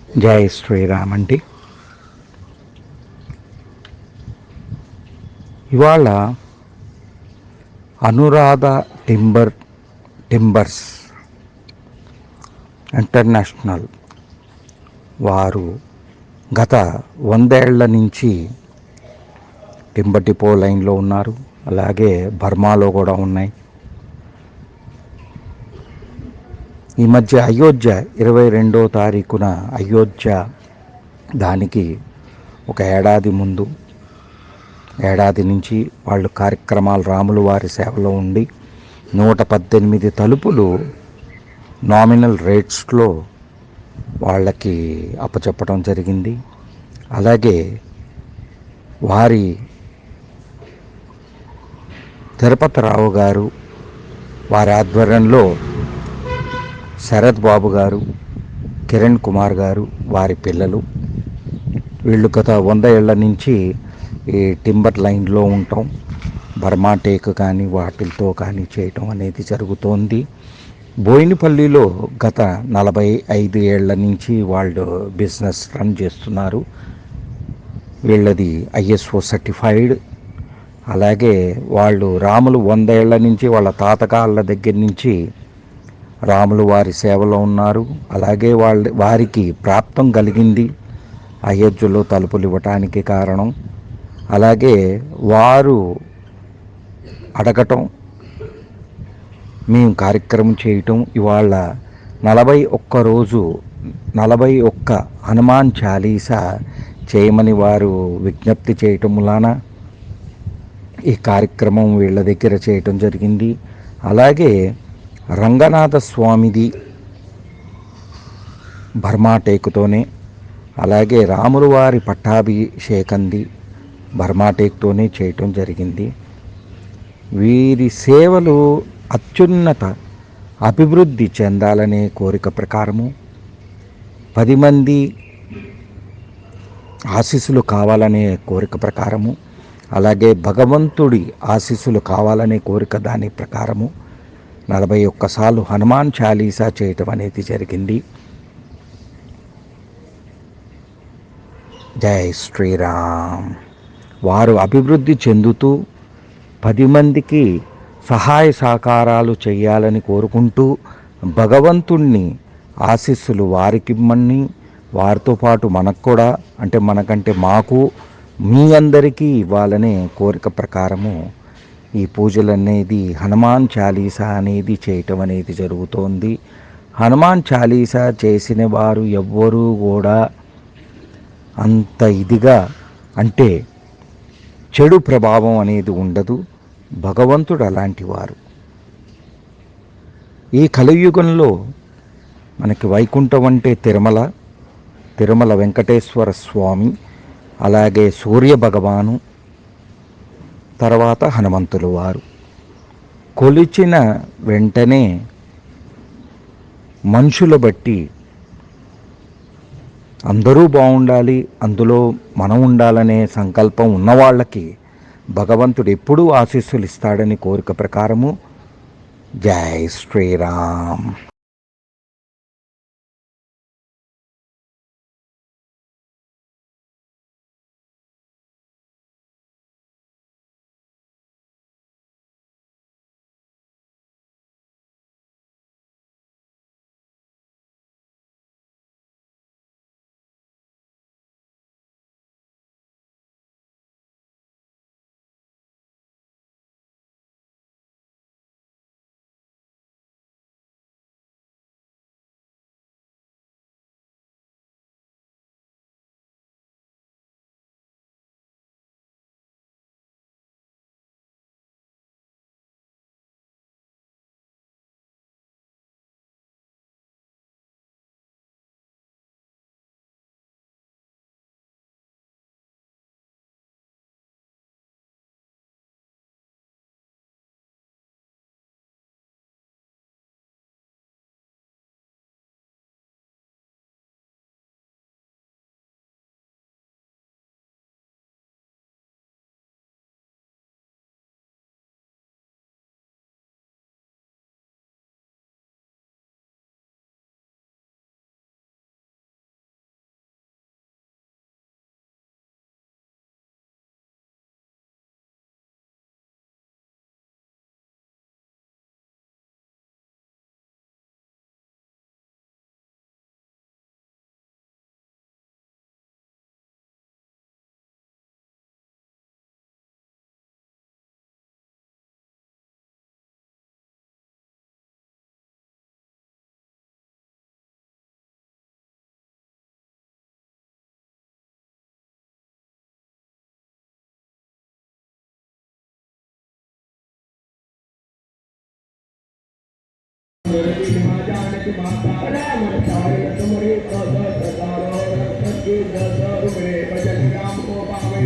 జై శ్రీరామ్ అండి. ఇవాళ అనురాధ టింబర్స్ ఇంటర్నేషనల్ వారు గత 100 ఏళ్ల నుంచి టింబర్ డిపో లైన్లో ఉన్నారు. అలాగే బర్మాలో కూడా ఉన్నాయి. ఈ మధ్య అయోధ్య 22వ తారీఖున అయోధ్య దానికి ఒక ఏడాది నుంచి వాళ్ళు కార్యక్రమాలు రాములు వారి సేవలో ఉండి 118 తలుపులు నామినల్ రేట్స్లో వాళ్ళకి అప్పచెప్పడం జరిగింది. అలాగే వారి తిరుపతిరావు గారు వారి ఆధ్వర్యంలో శరత్ బాబు గారు, కిరణ్ కుమార్ గారు, వారి పిల్లలు వీళ్ళు గత 100 ఏళ్ల నుంచి ఈ టింబర్ లైన్లో ఉండటం, బర్మా టేక్ కానీ వాటితో కానీ చేయటం అనేది జరుగుతోంది. బోయినపల్లిలో గత 45 ఏళ్ల నుంచి వాళ్ళు బిజినెస్ రన్ చేస్తున్నారు. వీళ్ళది ISO సర్టిఫైడ్. అలాగే వాళ్ళు రాములు 100 ఏళ్ల నుంచి వాళ్ళ తాతగాళ్ళ దగ్గర నుంచి రాములు వారి సేవలో ఉన్నారు. అలాగే వారికి ప్రాప్తం కలిగింది అయోధ్యలో తలుపులు ఇవ్వటానికి కారణం. అలాగే వారు అడగటం, మేము కార్యక్రమం చేయటం, ఇవాళ 41 హనుమాన్ చాలీసా చేయమని వారు విజ్ఞప్తి చేయటం వలన ఈ కార్యక్రమం వీళ్ళ దగ్గర చేయటం జరిగింది. అలాగే రంగనాథ స్వామిది బర్మా టేకుతోనే, అలాగే రాములు వారి పట్టాభిషేకంది బర్మా టేక్తోనే చేయటం జరిగింది. వీరి సేవలు అత్యున్నత అభివృద్ధి చెందాలనే కోరిక ప్రకారము, 10 మంది ఆశీస్సులు కావాలనే కోరిక ప్రకారము, అలాగే భగవంతుడి ఆశీస్సులు కావాలనే కోరిక దాని ప్రకారము 41 సార్లు హనుమాన్ చాలీసా చేయటం అనేది జరిగింది. జై శ్రీరామ్. వారు అభివృద్ధి చెందుతూ 10 మందికి సహాయ సహకారాలు చేయాలని కోరుకుంటూ భగవంతుణ్ణి ఆశీస్సులు వారికిమ్మని, వారితో పాటు మనకు కూడా, అంటే మనకంటే మాకు, మీ అందరికీ ఇవ్వాలనే కోరిక ప్రకారము ఈ పూజలు అనేది హనుమాన్ చాలీసా అనేది చేయటం అనేది జరుగుతోంది. హనుమాన్ చాలీసా చేసిన వారు ఎవ్వరూ కూడా అంత ఇదిగా, అంటే చెడు ప్రభావం అనేది ఉండదు. భగవంతుడు అలాంటి వారు. ఈ కలియుగంలో మనకి వైకుంఠం అంటే తిరుమల వెంకటేశ్వర స్వామి, అలాగే సూర్య భగవాను, తర్వాత హనుమంతులు వారు. కొలిచిన వెంటనే మనుషుల బట్టి అందరూ బాగుండాలి, అందులో మనం ఉండాలనే సంకల్పం ఉన్నవాళ్ళకి భగవంతుడు ఎప్పుడూ ఆశీస్సులు ఇస్తాడని కోరిక ప్రకారము. జై శ్రీరామ్.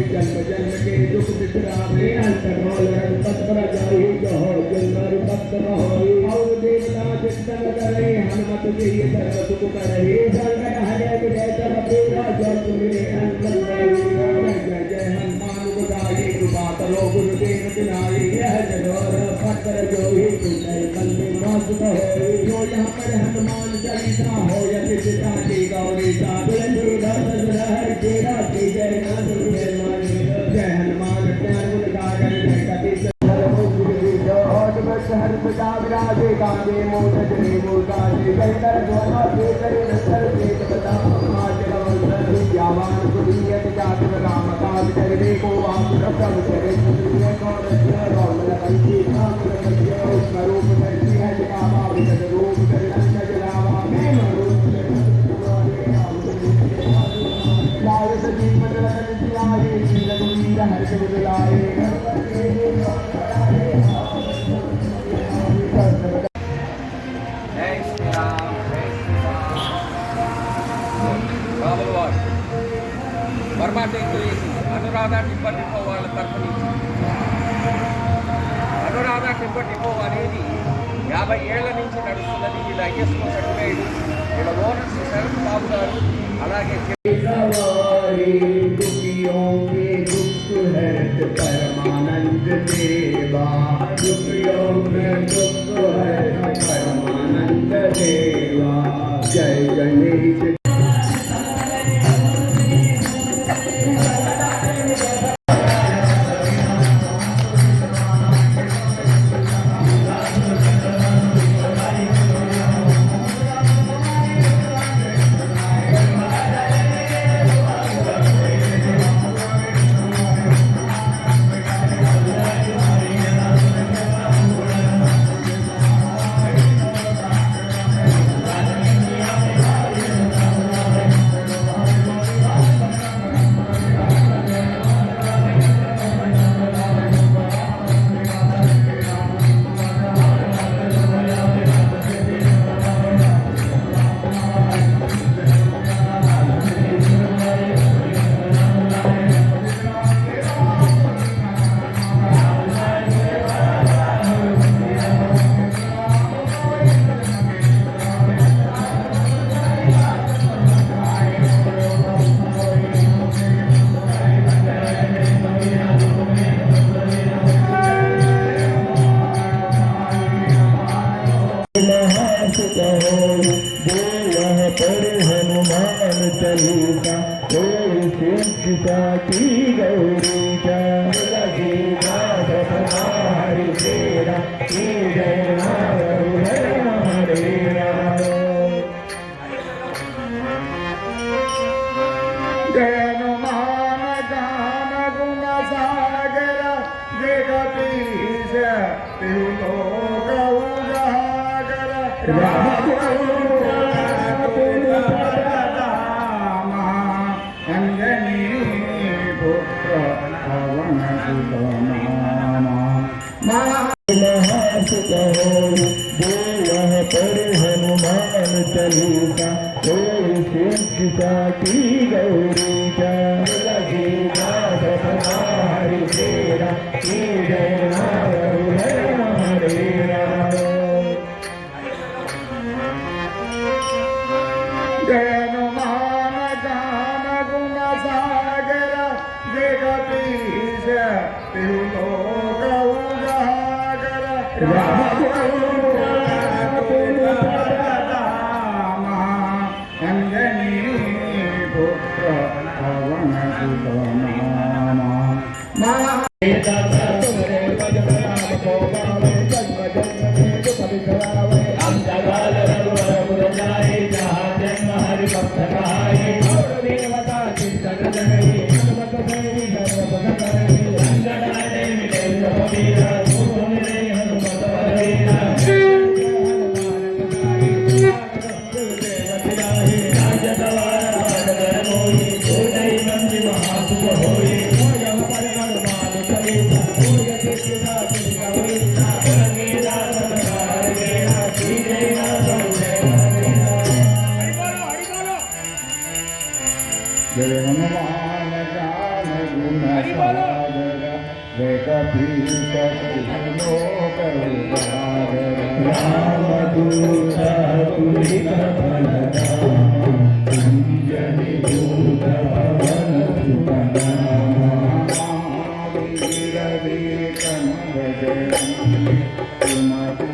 जन्म जन्म के दुख बिसरावे अंतरोलरन तत्पर जाहि जहो जन्मर तत्पर होई और देवता चिंतन करे हनुमत जी सर्व सुख करे संकट हरे विजय सब पूरा जय तुम्हें अंतर जय जय हनुमान गुसाई कृपा करो गुरुदेव दिलाई यह जगोर पत्थर जो ही तुझे बंदे मस्त होई जो यहाँ पर हनुमान चालीसा हो यति पिता की गौरी सा तुलसी दस हर तेरा की जय नाथ जय हनुमान ज्ञान गागर जय कपी हर पिता विराजे कांदे मोद जने मूर्धाजे जय कर द्वारा के करे नसर एक बता आज रवल यावान कुलियत जात राम काज करे को आप रसम करे दुनिया को रचना राम लखी नाम रचना स्वरूप धरती है जगावा विद रूप धरन जलावा मैं रूप लाल सजी मन रतन जियाए शील दुनिया हर से बुलाए బర్మాటే చేసి అనురాధ టిప్ప డిపో వాళ్ళ తరఫు నుంచి అనురాధ టిప్ప డిపో అనేది 50 ఏళ్ల నుంచి నడుస్తున్నది. వీళ్ళ ఐఎస్ఓ సర్టిఫైడ్, వీళ్ళ ఓనర్స్ శరత్ బాబు గారు. అలాగే परमानंद देवा परमानंद देवा जय गणेश हनुमान चालीसा की गौरी हरि तेरा जय हरे जय हनुमान गान गुण सागर जगदीश लोक उजागर हनुमान चालीसा की गौरी हरि तेरा जय हरे जय हनुमान गान गुण सागर जगदीश लोक उजागर जय जय हनुमान ज्ञान गुण सागर जय कपीश लोक उजागर रामदूत तुलित बलधाम अंजनी दूत पवन सुतनामा वीर विक्रम बजरंगी सुमति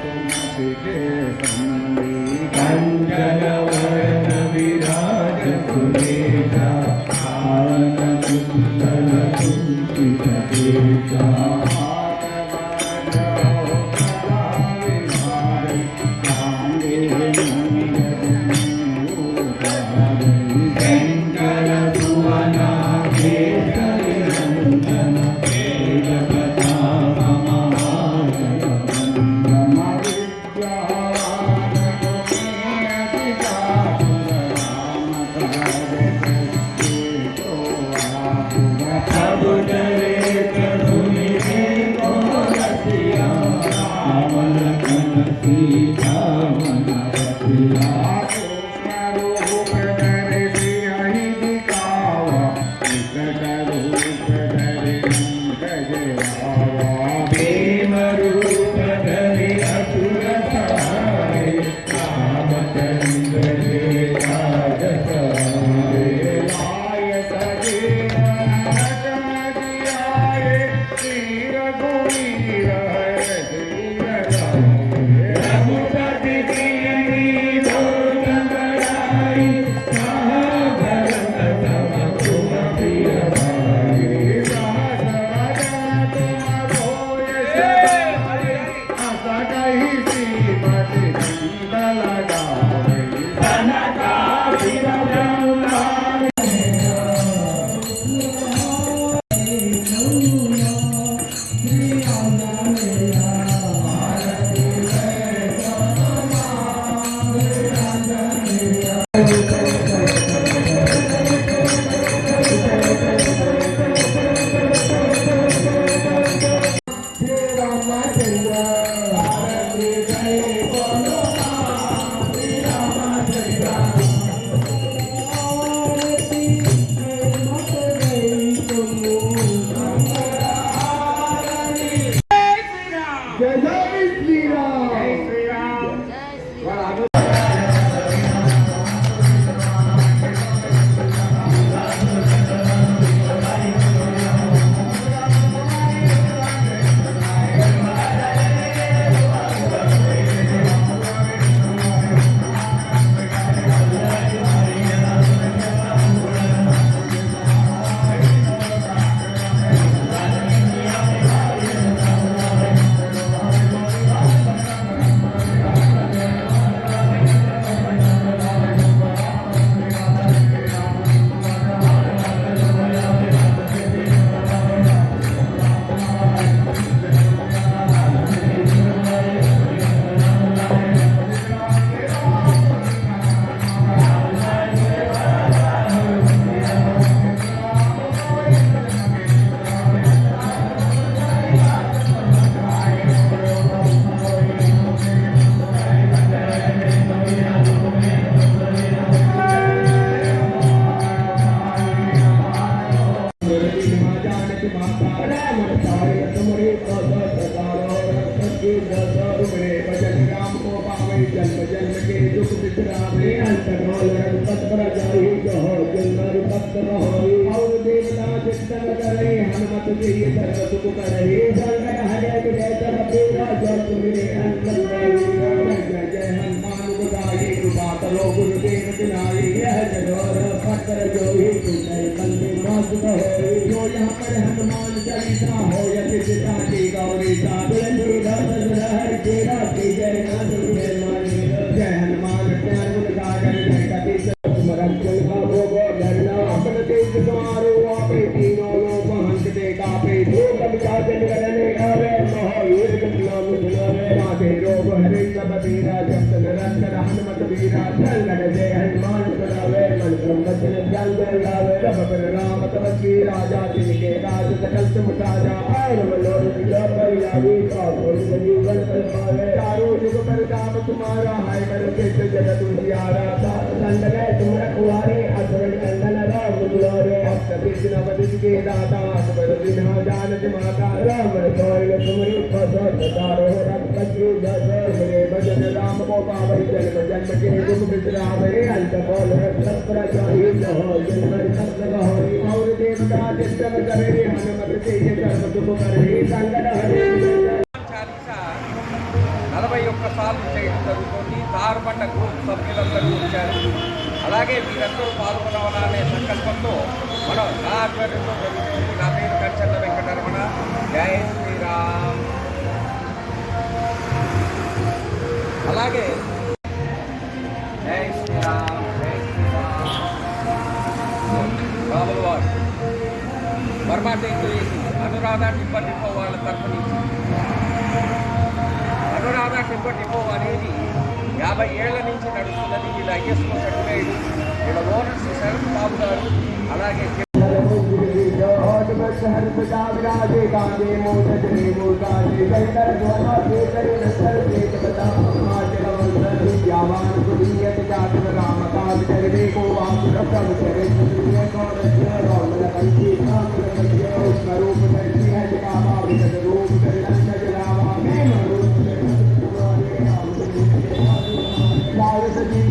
सुमति के संगी कंचन वरण विराज सुरेशा कानन कुंडल कुंचित केशा तुम्हारा हाय कर के जगत उजियारा सात दंड गए तुम रखवारे असुर कृष्ण बदन के दाता सुबह बिना जानत माता रावण कोयल तुमरी फसत तारो रक्त की जस मेरे भजन राम को पावै जन्म जन्म के दुख बिसरावे अंत बोल रक्त जाहि हो जन्म रक्त होई और देवता चिंतन करे हनुमत तेज कर्म दुख करे संगत हरे చాలీసా 41 సార్లు చేయడం జరుగుతుంది. తారుబండ గ్రూప్ సభ్యులందరూ వచ్చారు. అలాగే మీరందరూ పాల్గొనాలనే సంకల్పంతో మనం నా ఆధ్వర్యంలో జరుగుతుంది. నా పేరు కంచర్ల వెంకటరమణ. జై శ్రీరామ్. అలాగే జై శ్రీరామ్, జై శ్రీరామ్. రాముల వారు వర్మాటేంటో చేసి అనురాధ టిప్పర్ డిపో వాళ్ళ తరఫు నుంచి అనురాధ టిప్పర్ డిపో అనేది 50 ఏళ్ల నుంచి నడుస్తున్నది. వీళ్ళ ఐఎస్ఓ సర్టిఫైడ్, వీళ్ళ ఓనర్స్ శరత్ బాబు గారు. అలాగే लाल सजीव